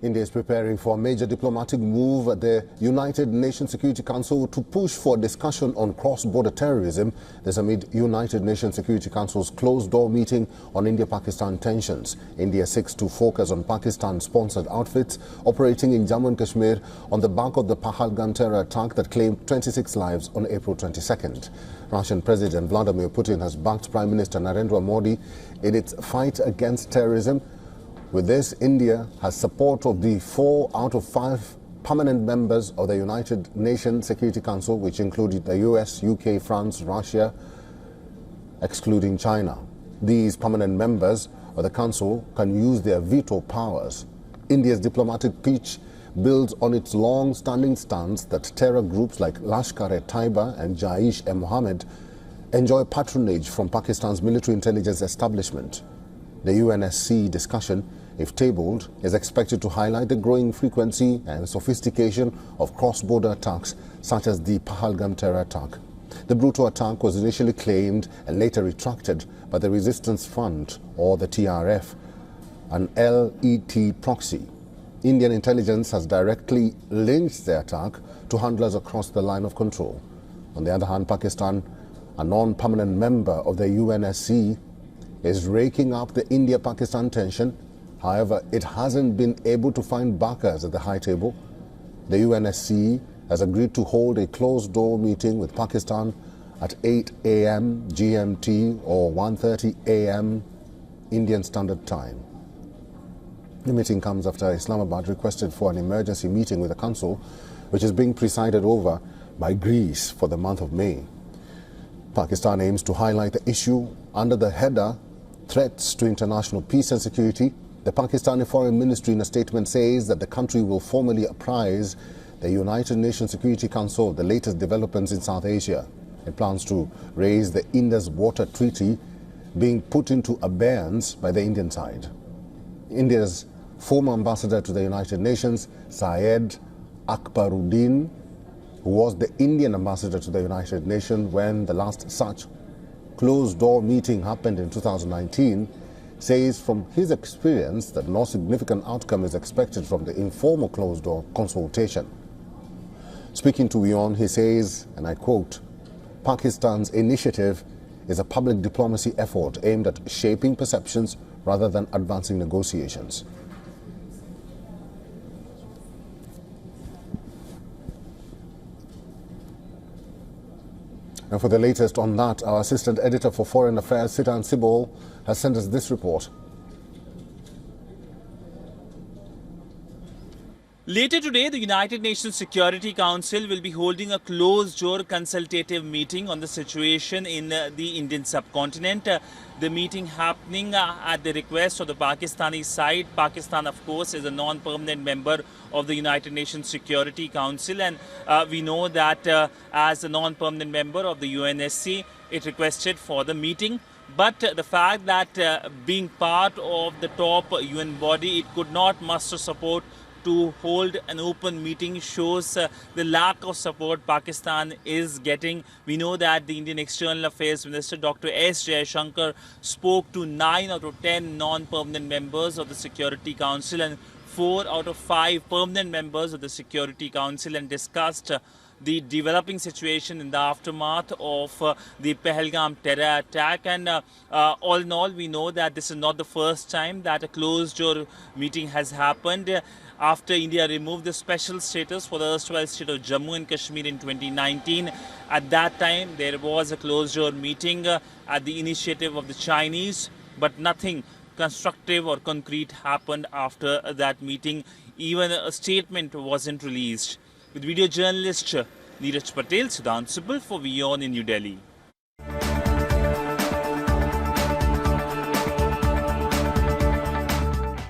India is preparing for a major diplomatic move at the United Nations Security Council to push for discussion on cross-border terrorism. This amid United Nations Security Council's closed-door meeting on India-Pakistan tensions. India seeks to focus on Pakistan-sponsored outfits operating in Jammu and Kashmir on the back of the Pahalgam terror attack that claimed 26 lives on April 22nd. Russian President Vladimir Putin has backed Prime Minister Narendra Modi in its fight against terrorism. With this, India has support of the 4 out of 5 permanent members of the United Nations Security Council, which included the US, UK, France, Russia, excluding China. These permanent members of the Council can use their veto powers. India's diplomatic pitch builds on its long-standing stance that terror groups like Lashkar-e-Taiba and Jaish-e-Mohammed enjoy patronage from Pakistan's military intelligence establishment. The UNSC discussion, if tabled, is expected to highlight the growing frequency and sophistication of cross-border attacks such as the Pahalgam terror attack. The brutal attack was initially claimed and later retracted by the Resistance Front, or the TRF, an LET proxy. Indian intelligence has directly linked the attack to handlers across the line of control. On the other hand, Pakistan, a non-permanent member of the UNSC, is raking up the India-Pakistan tension. However, it hasn't been able to find backers at the high table. The UNSC has agreed to hold a closed-door meeting with Pakistan at 8 a.m. GMT or 1:30 a.m. Indian Standard Time. The meeting comes after Islamabad requested for an emergency meeting with the Council, which is being presided over by Greece for the month of May. Pakistan aims to highlight the issue under the header Threats to International Peace and Security. The Pakistani Foreign Ministry in a statement says that the country will formally apprise the United Nations Security Council of the latest developments in South Asia. It plans to raise the Indus Water Treaty being put into abeyance by the Indian side. India's former ambassador to the United Nations, Syed Akbaruddin, who was the Indian ambassador to the United Nations when the last such closed-door meeting happened in 2019, says from his experience that no significant outcome is expected from the informal closed-door consultation. Speaking to WION, he says, and I quote, "Pakistan's initiative is a public diplomacy effort aimed at shaping perceptions rather than advancing negotiations." And for the latest on that, our Assistant Editor for Foreign Affairs, Sitan Sibol, has sent us this report. Later today, the United Nations Security Council will be holding a closed-door consultative meeting on the situation in the Indian subcontinent. The meeting happening at the request of the Pakistani side. Pakistan, of course, is a non-permanent member of the United Nations Security Council, and we know that as a non-permanent member of the UNSC, it requested for the meeting. But the fact that being part of the top UN body, it could not muster support to hold an open meeting shows the lack of support Pakistan is getting. We know that the Indian External Affairs Minister Dr. S. Jaishankar spoke to 9 out of 10 non-permanent members of the Security Council and 4 out of 5 permanent members of the Security Council and discussed the developing situation in the aftermath of the Pahalgam terror attack. And all in all, we know that this is not the first time that a closed-door meeting has happened. After India removed the special status for the erstwhile state of Jammu and Kashmir in 2019, at that time there was a closed-door meeting at the initiative of the Chinese, but nothing constructive or concrete happened after that meeting. Even a statement wasn't released. With video journalist Neeraj Patel, Sitan Sibol for WION in New Delhi.